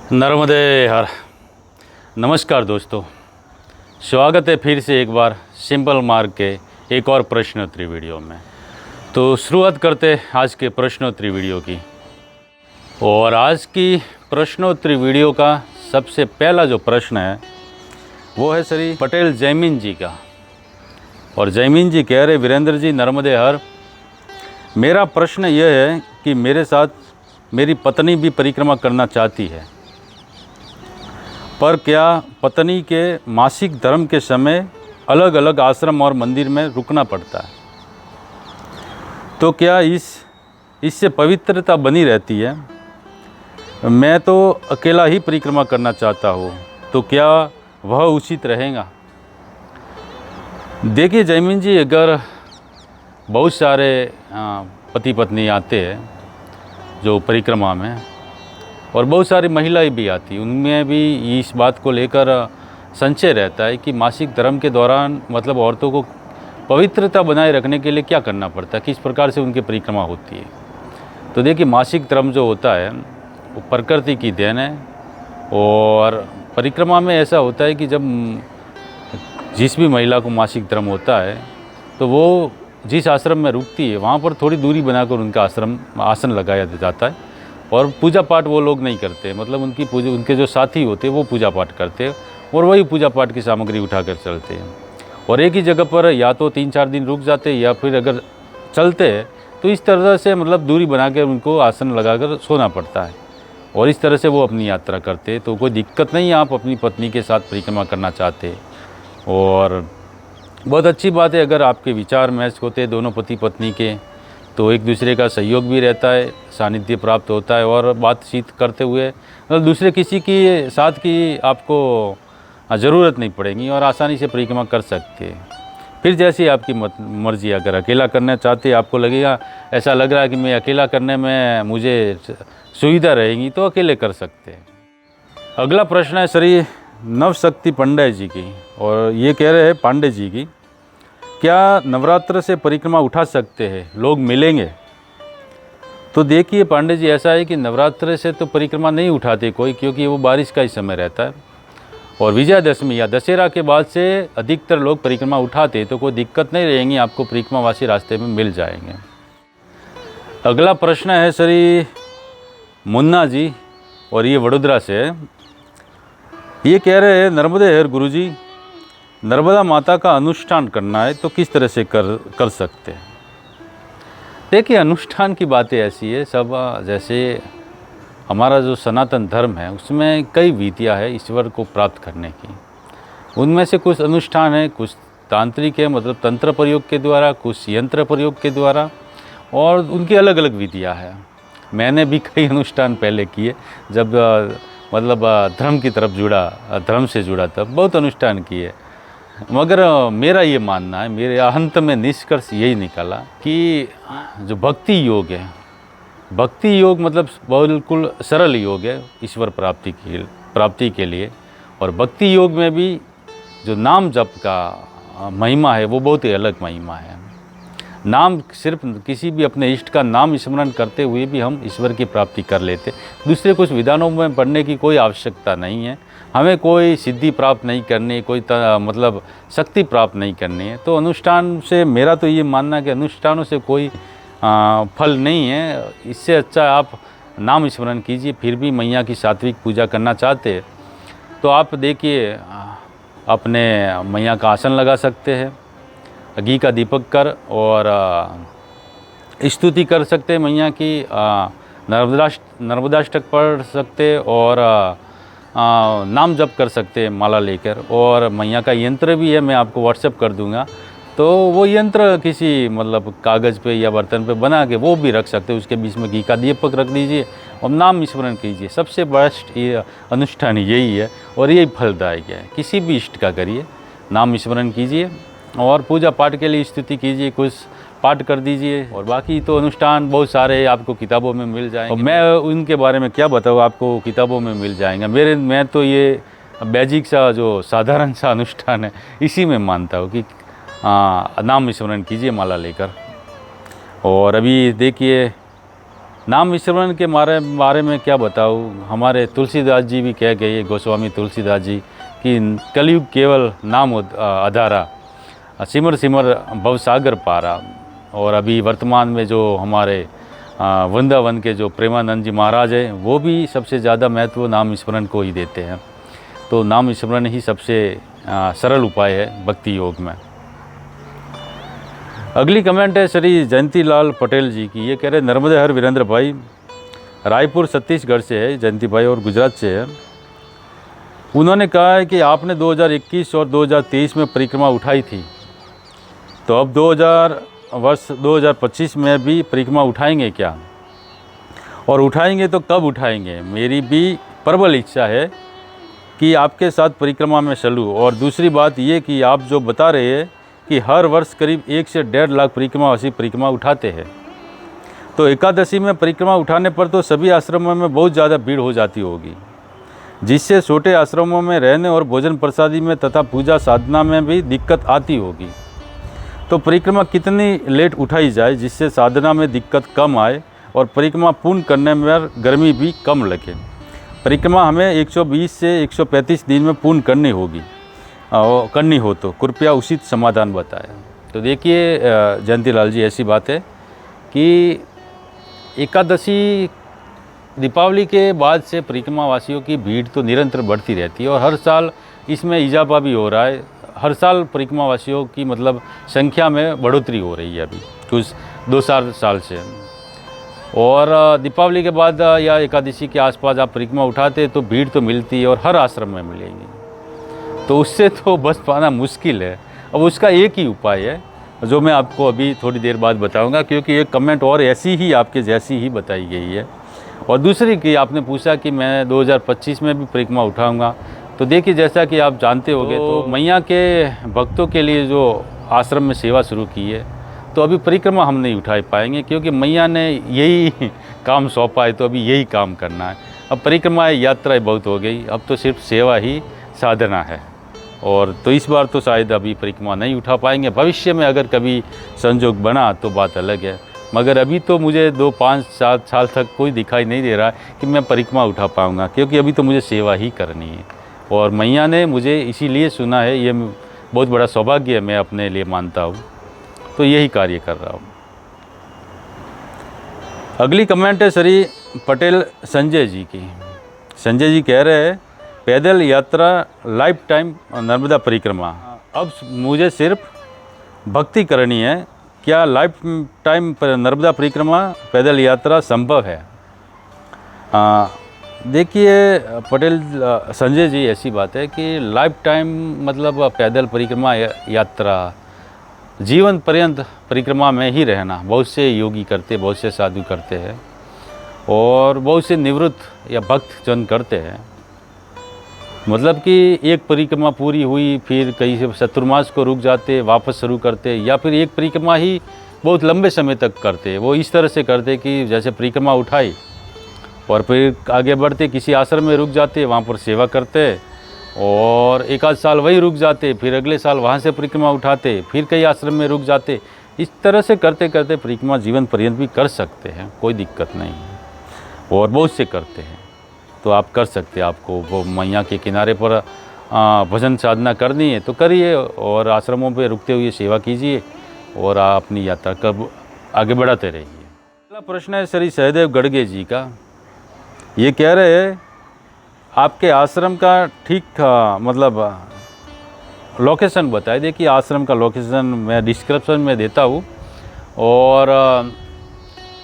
नर्मदे हर। नमस्कार दोस्तों, स्वागत है फिर से एक बार सिंपल मार्ग के एक और प्रश्नोत्तरी वीडियो में। तो शुरुआत करते हैं आज के प्रश्नोत्तरी वीडियो की। और आज की प्रश्नोत्तरी वीडियो का सबसे पहला जो प्रश्न है वो है श्री पटेल जयमीन जी का। और जयमीन जी कह रहे, वीरेंद्र जी नर्मदे हर, मेरा प्रश्न यह है कि मेरे साथ मेरी पत्नी भी परिक्रमा करना चाहती है, पर क्या पत्नी के मासिक धर्म के समय अलग अलग आश्रम और मंदिर में रुकना पड़ता है, तो क्या इससे पवित्रता बनी रहती है? मैं तो अकेला ही परिक्रमा करना चाहता हूँ, तो क्या वह उचित रहेगा? देखिए जयमीन जी, अगर बहुत सारे पति पत्नी आते हैं जो परिक्रमा में, और बहुत सारी महिलाएं भी आती, उनमें भी इस बात को लेकर संशय रहता है कि मासिक धर्म के दौरान मतलब औरतों को पवित्रता बनाए रखने के लिए क्या करना पड़ता है, किस प्रकार से उनकी परिक्रमा होती है। तो देखिए, मासिक धर्म जो होता है वो प्रकृति की देन है। और परिक्रमा में ऐसा होता है कि जब जिस भी महिला को मासिक धर्म होता है तो वो जिस आश्रम में रुकती है वहाँ पर थोड़ी दूरी बनाकर उनका आसन लगाया जाता है। और पूजा पाठ वो लोग नहीं करते, मतलब उनके जो साथी होते हैं वो पूजा पाठ करते हैं और वही पूजा पाठ की सामग्री उठाकर चलते हैं। और एक ही जगह पर या तो 3-4 दिन रुक जाते हैं, या फिर अगर चलते हैं तो इस तरह से मतलब दूरी बना के उनको आसन लगाकर सोना पड़ता है। और इस तरह से वो अपनी यात्रा करते हैं। तो कोई दिक्कत नहीं है, आप अपनी पत्नी के साथ परिक्रमा करना चाहते हैं और बहुत अच्छी बात है। अगर आपके विचार मैच होते हैं दोनों पति पत्नी के, तो एक दूसरे का सहयोग भी रहता है, सानिध्य प्राप्त होता है और बातचीत करते हुए मतलब दूसरे किसी की साथ की आपको ज़रूरत नहीं पड़ेगी और आसानी से परिक्रमा कर सकते हैं। फिर जैसी आपकी मर्जी, अगर अकेला करना चाहते हैं, आपको लगेगा ऐसा लग रहा है कि मैं अकेला करने में मुझे सुविधा रहेगी, तो अकेले कर सकते हैं। अगला प्रश्न है श्री नवशक्ति पांडे जी की। और ये कह रहे हैं पांडे जी की, क्या नवरात्र से परिक्रमा उठा सकते हैं, लोग मिलेंगे? तो देखिए पांडे जी, ऐसा है कि नवरात्र से तो परिक्रमा नहीं उठाते कोई, क्योंकि वो बारिश का ही समय रहता है। और विजयादशमी या दशहरा के बाद से अधिकतर लोग परिक्रमा उठाते, तो कोई दिक्कत नहीं रहेगी, आपको परिक्रमावासी रास्ते में मिल जाएंगे। अगला प्रश्न है श्री मुन्ना जी, और ये वडोदरा से है। ये कह रहे हैं, नर्मदे हर गुरुजी, नर्मदा माता का अनुष्ठान करना है तो किस तरह से कर सकते हैं? देखिए, अनुष्ठान की बातें ऐसी है सब, जैसे हमारा जो सनातन धर्म है उसमें कई विधियाँ है ईश्वर को प्राप्त करने की। उनमें से कुछ अनुष्ठान है, कुछ तांत्रिक है, मतलब तंत्र प्रयोग के द्वारा, कुछ यंत्र प्रयोग के द्वारा, और उनकी अलग अलग विधियाँ हैं। मैंने भी कई अनुष्ठान पहले किए, जब मतलब धर्म की तरफ जुड़ा, धर्म से जुड़ा, तब बहुत अनुष्ठान किए। मगर मेरा ये मानना है, मेरे अंत में निष्कर्ष यही निकाला कि जो भक्ति योग है, भक्ति योग मतलब बिल्कुल सरल योग है ईश्वर प्राप्ति के लिए। और भक्ति योग में भी जो नाम जप का महिमा है वो बहुत ही अलग महिमा है। नाम, सिर्फ किसी भी अपने इष्ट का नाम स्मरण करते हुए भी हम ईश्वर की प्राप्ति कर लेते। दूसरे कुछ विधानों में पढ़ने की कोई आवश्यकता नहीं है, हमें कोई सिद्धि प्राप्त नहीं करनी, कोई मतलब शक्ति प्राप्त नहीं करनी है। तो अनुष्ठान से मेरा तो ये मानना है कि अनुष्ठानों से कोई फल नहीं है। इससे अच्छा आप नाम स्मरण कीजिए। फिर भी मैया की सात्विक पूजा करना चाहते तो आप देखिए, अपने मैया का आसन लगा सकते हैं, घी का दीपक कर, और स्तुति कर सकते हैं मैया की, नर्मदाष्टक पढ़ सकते, और नाम जप कर सकते हैं माला लेकर। और मैया का यंत्र भी है, मैं आपको व्हाट्सएप कर दूंगा, तो वो यंत्र किसी मतलब कागज़ पे या बर्तन पे बना के वो भी रख सकते हैं। उसके बीच में घी का दीपक रख दीजिए और नाम स्मरण कीजिए। सबसे बेस्ट ये अनुष्ठान यही है और यही फलदायक है। किसी भी इष्ट का करिए, नाम स्मरण कीजिए और पूजा पाठ के लिए स्तुति कीजिए, कुछ पाठ कर दीजिए। और बाकी तो अनुष्ठान बहुत सारे आपको किताबों में मिल जाएंगे, और मैं उनके बारे में क्या बताऊँ, आपको किताबों में मिल जाएंगे। मैं तो ये बेसिक सा जो साधारण सा अनुष्ठान है इसी में मानता हूँ कि नाम स्मरण कीजिए माला लेकर। और अभी देखिए नाम विस्मरण के बारे में क्या बताऊँ, हमारे तुलसीदास जी भी कह गए, गोस्वामी तुलसीदास जी, कि कलयुग केवल नाम आधारा, सिमर सिमर भवसागर पारा। और अभी वर्तमान में जो हमारे वृंदावन के जो प्रेमानंद जी महाराज हैं, वो भी सबसे ज़्यादा महत्व नाम स्मरण को ही देते हैं। तो नाम स्मरण ही सबसे सरल उपाय है भक्ति योग में। अगली कमेंट है श्री जयंतीलाल पटेल जी की। ये कह रहे नर्मदे हर वीरेंद्र भाई, रायपुर छत्तीसगढ़ से है जयंती भाई और गुजरात से है। उन्होंने कहा है कि आपने 2021 और 2023 में परिक्रमा उठाई थी, तो अब 2025 में भी परिक्रमा उठाएंगे क्या, और उठाएंगे तो कब उठाएंगे? मेरी भी प्रबल इच्छा है कि आपके साथ परिक्रमा में चलूँ। और दूसरी बात ये कि आप जो बता रहे हैं कि हर वर्ष करीब 1 से 1.5 लाख परिक्रमावासी परिक्रमा उठाते हैं, तो एकादशी में परिक्रमा उठाने पर तो सभी आश्रमों में बहुत ज़्यादा भीड़ हो जाती होगी, जिससे छोटे आश्रमों में रहने और भोजन प्रसादी में तथा पूजा साधना में भी दिक्कत आती होगी। तो परिक्रमा कितनी लेट उठाई जाए जिससे साधना में दिक्कत कम आए और परिक्रमा पूर्ण करने में गर्मी भी कम लगे? परिक्रमा हमें 120 से 135 दिन में पूर्ण करनी होगी, करनी हो तो कृपया उचित समाधान बताएं। तो देखिए जयंतीलाल जी, ऐसी बात है कि एकादशी दीपावली के बाद से परिक्रमा वासियों की भीड़ तो निरंतर बढ़ती रहती है और हर साल इसमें इजाफा भी हो रहा है। हर साल परिक्रमा वासियों की मतलब संख्या में बढ़ोतरी हो रही है अभी कुछ 2-4 साल से। और दीपावली के बाद या एकादशी के आसपास आप परिक्रमा उठाते तो भीड़ तो मिलती है और हर आश्रम में मिलेंगी, तो उससे तो बच पाना मुश्किल है। अब उसका एक ही उपाय है जो मैं आपको अभी थोड़ी देर बाद बताऊंगा, क्योंकि एक कमेंट और ऐसी ही आपके जैसी ही बताई गई है। और दूसरी कि आपने पूछा कि मैं 2025 में भी परिक्रमा उठाऊंगा, तो देखिए जैसा कि आप जानते होंगे तो मैया के भक्तों के लिए जो आश्रम में सेवा शुरू की है, तो अभी परिक्रमा हम नहीं उठा पाएंगे क्योंकि मैया ने यही काम सौंपा है, तो अभी यही काम करना है। अब परिक्रमा यात्राएँ बहुत हो गई, अब तो सिर्फ सेवा ही साधना है। और तो इस बार तो शायद अभी परिक्रमा नहीं उठा पाएंगे। भविष्य में अगर कभी संजोग बना तो बात अलग है, मगर अभी तो मुझे 2-5-7 साल तक कोई दिखाई नहीं दे रहा है कि मैं परिक्रमा उठा पाऊंगा, क्योंकि अभी तो मुझे सेवा ही करनी है। और मैया ने मुझे इसीलिए सुना है, ये बहुत बड़ा सौभाग्य है, मैं अपने लिए मानता हूँ, तो यही कार्य कर रहा हूँ। अगली कमेंट है श्री पटेल संजय जी की। संजय जी कह रहे हैं पैदल यात्रा लाइफ टाइम नर्मदा परिक्रमा, अब मुझे सिर्फ भक्ति करनी है, क्या लाइफ टाइम नर्मदा परिक्रमा पैदल यात्रा संभव है? देखिए पटेल संजय जी, ऐसी बात है कि लाइफ टाइम मतलब पैदल परिक्रमा यात्रा जीवन पर्यंत परिक्रमा में ही रहना बहुत से योगी करते, बहुत से साधु करते हैं और बहुत से निवृत्त या भक्त जन करते हैं। मतलब कि एक परिक्रमा पूरी हुई, फिर कहीं से चतुर्मास को रुक जाते, वापस शुरू करते, या फिर एक परिक्रमा ही बहुत लंबे समय तक करते। वो इस तरह से करते कि जैसे परिक्रमा उठाई और फिर आगे बढ़ते, किसी आश्रम में रुक जाते, वहाँ पर सेवा करते और 1 आध साल वहीं रुक जाते, फिर अगले साल वहाँ से परिक्रमा उठाते, फिर कई आश्रम में रुक जाते। इस तरह से करते करते परिक्रमा जीवन पर्यंत भी कर सकते हैं, कोई दिक्कत नहीं है, और बहुत से करते हैं, तो आप कर सकते हैं। आपको वो मैया के किनारे पर भजन साधना करनी है तो करिए, और आश्रमों पे रुकते हुए सेवा कीजिए और आप अपनी यात्रा कब आगे बढ़ाते रहिए। अगला प्रश्न है श्री सहदेव गड़गे जी का। ये कह रहे हैं आपके आश्रम का ठीक मतलब लोकेशन बताए। देखिए आश्रम का लोकेशन मैं डिस्क्रिप्शन में देता हूँ और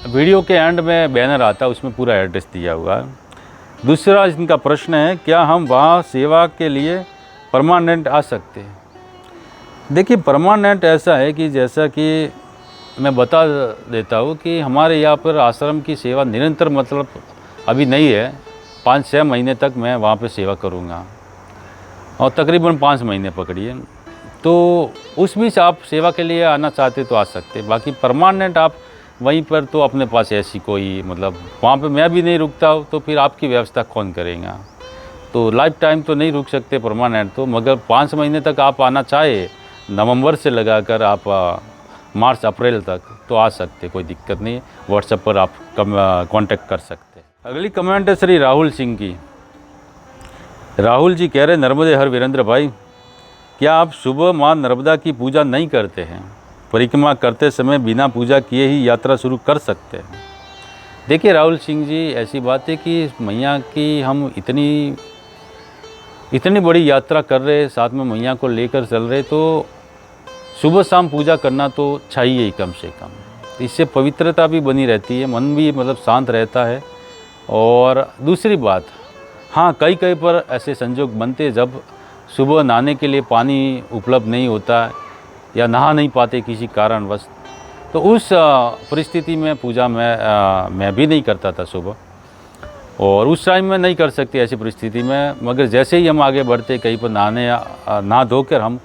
वीडियो के एंड में बैनर आता है, उसमें पूरा एड्रेस दिया हुआ है। दूसरा इनका प्रश्न है क्या हम वहाँ सेवा के लिए परमानेंट आ सकते हैं? देखिए परमानेंट ऐसा है कि जैसा कि मैं बता देता हूँ कि हमारे यहाँ पर आश्रम की सेवा निरंतर मतलब अभी नहीं है, 5-6 महीने तक मैं वहाँ पे सेवा करूँगा और तकरीबन 5 महीने पकड़िए, तो उस बीच आप सेवा के लिए आना चाहते तो आ सकते। बाकी परमानेंट आप वहीं पर तो अपने पास ऐसी कोई मतलब वहाँ पे मैं भी नहीं रुकता हूँ, तो फिर आपकी व्यवस्था कौन करेगा? तो लाइफ टाइम तो नहीं रुक सकते परमानेंट तो, मगर 5 महीने तक आप आना चाहे, नवंबर से लगाकर आप मार्च अप्रैल तक तो आ सकते, कोई दिक्कत नहीं है। व्हाट्सएप पर आप कांटेक्ट कर सकते हैं। अगली कमेंट है श्री राहुल सिंह की। राहुल जी कह रहे नर्मदे हर वीरेंद्र भाई, क्या आप सुबह माँ नर्मदा की पूजा नहीं करते हैं? परिक्रमा करते समय बिना पूजा किए ही यात्रा शुरू कर सकते हैं? देखिए राहुल सिंह जी, ऐसी बात है कि मैया की हम इतनी बड़ी यात्रा कर रहे, साथ में मैया को लेकर चल रहे, तो सुबह शाम पूजा करना तो चाहिए ही कम से कम। इससे पवित्रता भी बनी रहती है, मन भी मतलब शांत रहता है। और दूसरी बात, हाँ कई पर ऐसे संजोग बनते जब सुबह नहाने के लिए पानी उपलब्ध नहीं होता या नहा नहीं पाते किसी कारणवश, तो उस परिस्थिति में पूजा मैं भी नहीं करता था सुबह, और उस टाइम में नहीं कर सकते ऐसी परिस्थिति में। मगर जैसे ही हम आगे बढ़ते, कहीं पर नहा धोकर हम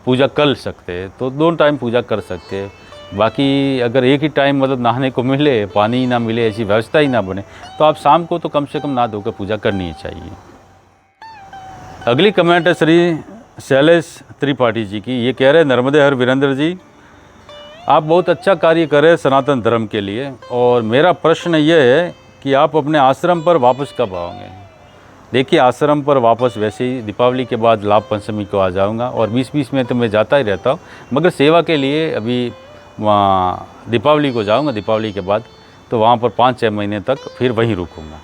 पूजा कर सकते हैं, तो 2 टाइम पूजा कर सकते हैं। बाकी अगर एक ही टाइम मतलब नहाने को मिले, पानी ही ना मिले, ऐसी व्यवस्था ही ना बने, तो आप शाम को तो कम से कम नहा धोकर पूजा करनी चाहिए। अगली कमेंट है श्री शैलेश त्रिपाठी जी की। ये कह रहे नर्मदे हर वीरेंद्र जी, आप बहुत अच्छा कार्य कर रहे हैं सनातन धर्म के लिए, और मेरा प्रश्न ये है कि आप अपने आश्रम पर वापस कब आओगे? देखिए आश्रम पर वापस वैसे ही दीपावली के बाद लाभ पंचमी को आ जाऊंगा, और 20-20 में तो मैं जाता ही रहता हूँ, मगर सेवा के लिए अभी वहाँ दीपावली को जाऊंगा। दीपावली के बाद तो वहाँ पर 5-6 महीने तक फिर वहीं रुकूंगा।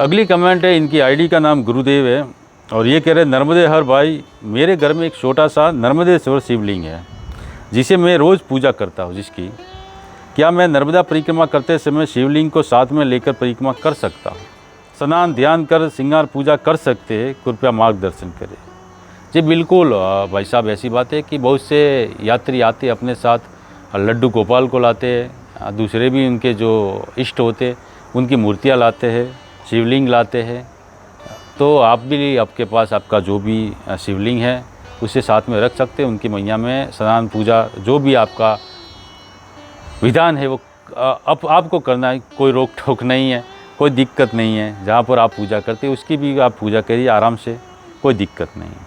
अगली कमेंट है, इनकी आईडी का नाम गुरुदेव है, और ये कह रहे नर्मदे हर भाई, मेरे घर में एक छोटा सा नर्मदेश्वर शिवलिंग है जिसे मैं रोज़ पूजा करता हूँ। जिसकी क्या मैं नर्मदा परिक्रमा करते समय शिवलिंग को साथ में लेकर परिक्रमा कर सकता हूँ? स्नान ध्यान कर श्रृंगार पूजा कर सकते हैं, कृपया मार्गदर्शन करें। जी बिल्कुल भाई साहब, ऐसी बात है कि बहुत से यात्री आते अपने साथ, लड्डू गोपाल को लाते हैं, दूसरे भी उनके जो इष्ट होते उनकी मूर्तियाँ लाते हैं, शिवलिंग लाते हैं। तो आप भी आपके पास आपका जो भी शिवलिंग है उसे साथ में रख सकते हैं। उनकी मैया में स्नान पूजा जो भी आपका विधान है वो आपको करना है, कोई रोक टोक नहीं है, कोई दिक्कत नहीं है। जहाँ पर आप पूजा करते हैं उसकी भी आप पूजा करिए आराम से, कोई दिक्कत नहीं है।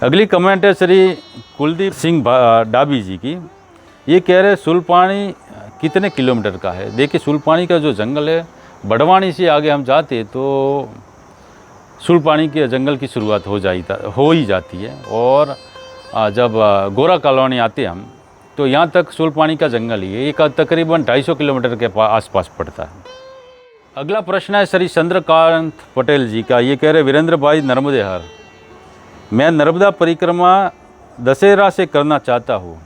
अगली कमेंट है श्री कुलदीप सिंह डाबी जी की। ये कह रहे सुलपानी कितने किलोमीटर का है? देखिए सुलपानी का जो जंगल है, बड़वानी से आगे हम जाते तो सुलपानी के जंगल की शुरुआत हो ही जाती है, और जब गोरा कॉलोनी आते हम तो यहाँ तक सुलपानी का जंगल ही है। ये तकरीबन 250 किलोमीटर के आसपास पड़ता है। अगला प्रश्न है श्री चंद्रकांत पटेल जी का। ये कह रहे वीरेंद्र भाई नर्मदे हर, मैं नर्मदा परिक्रमा दशहरा से करना चाहता हूँ,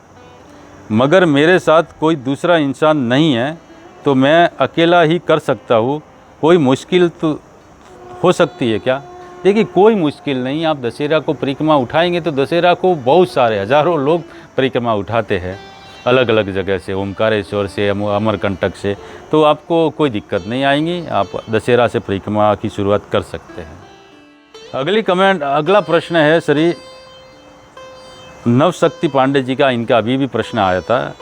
मगर मेरे साथ कोई दूसरा इंसान नहीं है, तो मैं अकेला ही कर सकता हूँ, कोई मुश्किल तो हो सकती है क्या? देखिए कोई मुश्किल नहीं। आप दशहरा को परिक्रमा उठाएंगे तो दशहरा को बहुत सारे हज़ारों लोग परिक्रमा उठाते हैं अलग अलग जगह से, ओमकारेश्वर से, अमरकंटक से, तो आपको कोई दिक्कत नहीं आएंगी। आप दशहरा से परिक्रमा की शुरुआत कर सकते हैं। अगला प्रश्न है श्री नवशक्ति पांडे जी का। इनका अभी भी प्रश्न आया था।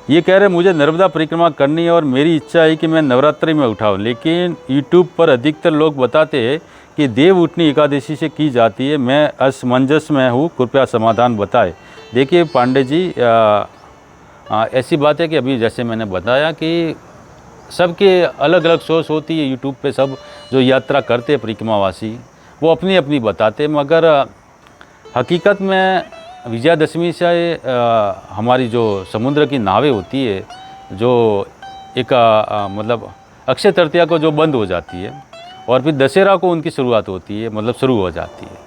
ये कह रहे मुझे नर्मदा परिक्रमा करनी है और मेरी इच्छा है कि मैं नवरात्रि में उठाऊं, लेकिन यूट्यूब पर अधिकतर लोग बताते हैं कि देव उठनी एकादशी से की जाती है। मैं असमंजस में हूँ, कृपया समाधान बताएं। देखिए पांडे जी, ऐसी बात है कि अभी जैसे मैंने बताया कि सबके अलग अलग सोच होती है। यूट्यूब पे सब जो यात्रा करते हैं परिक्रमावासी वो अपनी अपनी बताते हैं, मगर हकीकत में विजयादशमी से हमारी जो समुद्र की नावें होती है, जो एक मतलब अक्षय तृतीया को जो बंद हो जाती है, और फिर दशहरा को उनकी शुरुआत होती है, मतलब शुरू हो जाती है।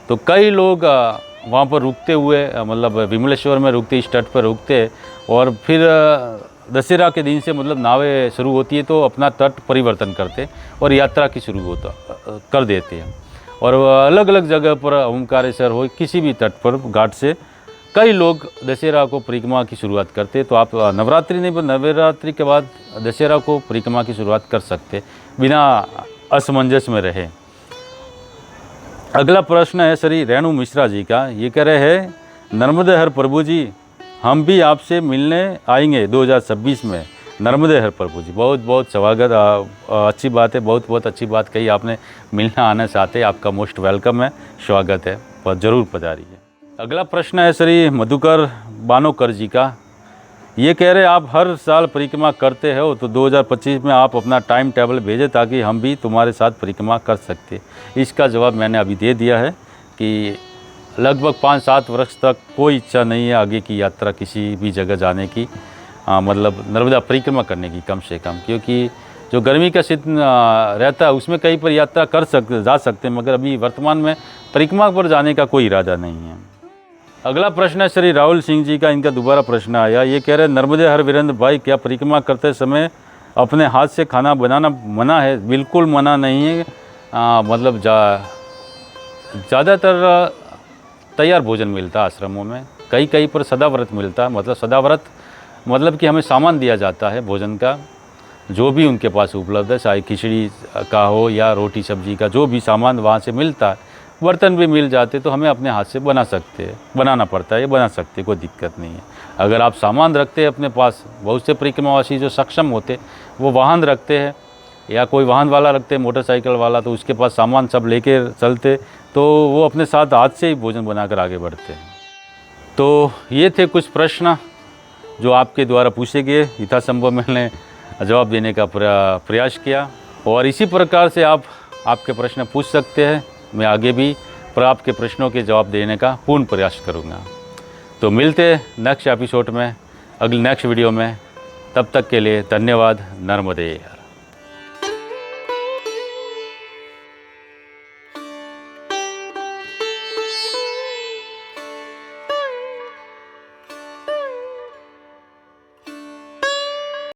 तो कई लोग वहाँ पर रुकते हुए, मतलब विमलेश्वर में रुकते, इस तट पर रुकते, और फिर दशहरा के दिन से मतलब नावें शुरू होती है तो अपना तट परिवर्तन करते और यात्रा की शुरू कर देते हैं। और अलग अलग जगह पर ओमकारेश्वर हो, किसी भी तट पर घाट से कई लोग दशहरा को परिक्रमा की शुरुआत करते। तो आप नवरात्रि नहीं, पर नवरात्रि के बाद दशहरा को परिक्रमा की शुरुआत कर सकते बिना असमंजस में रहे। अगला प्रश्न है श्री रेणु मिश्रा जी का। ये कह रहे हैं नर्मदे हर प्रभु जी, हम भी आपसे मिलने आएंगे 2026 में। नर्मदे हर प्रभु जी, बहुत बहुत स्वागत, अच्छी बात है, बहुत बहुत अच्छी बात कही आपने। मिलना आना चाहते, आपका मोस्ट वेलकम है, स्वागत है, पर ज़रूर पधारिए। अगला प्रश्न है श्री मधुकर बानोकर जी का। ये कह रहे आप हर साल परिक्रमा करते हो, तो 2025 में आप अपना टाइम टेबल भेजें ताकि हम भी तुम्हारे साथ परिक्रमा कर सकते। इसका जवाब मैंने अभी दे दिया है कि लगभग 5-7 वर्ष तक कोई इच्छा नहीं है आगे की यात्रा किसी भी जगह जाने की, मतलब नर्मदा परिक्रमा करने की कम से कम, क्योंकि जो गर्मी का सीजन रहता है उसमें कहीं पर यात्रा जा सकते हैं, मगर अभी वर्तमान में परिक्रमा पर जाने का कोई इरादा नहीं है। अगला प्रश्न है श्री राहुल सिंह जी का। इनका दोबारा प्रश्न आया। ये कह रहे हैं नर्मदे हर वीरेंद्र भाई, क्या परिक्रमा करते समय अपने हाथ से खाना बनाना मना है? बिल्कुल मना नहीं है। मतलब ज़्यादातर तैयार भोजन मिलता है आश्रमों में, कई पर सदाव्रत मिलता है। मतलब सदाव्रत मतलब कि हमें सामान दिया जाता है भोजन का, जो भी उनके पास उपलब्ध है, चाहे खिचड़ी का हो या रोटी सब्जी का, जो भी सामान वहाँ से मिलता है। बर्तन भी मिल जाते तो हमें अपने हाथ से बनाना पड़ता है, ये बना सकते, कोई दिक्कत नहीं है। अगर आप सामान रखते हैं अपने पास, बहुत से परिक्रमावासी जो सक्षम होते वो वाहन रखते हैं या कोई वाहन वाला रखते हैं, मोटरसाइकिल वाला, तो उसके पास सामान सब लेके चलते, तो वो अपने साथ हाथ से ही भोजन बनाकर आगे बढ़ते हैं। तो ये थे कुछ प्रश्न जो आपके द्वारा पूछे गए, यथासंभव मैंने जवाब देने का प्रयास किया, और इसी प्रकार से आप आपके प्रश्न पूछ सकते हैं। मैं आगे भी आपके प्रश्नों के जवाब देने का पूर्ण प्रयास करूंगा। तो मिलते हैं नेक्स्ट एपिसोड में, नेक्स्ट वीडियो में। तब तक के लिए धन्यवाद। नर्मदे।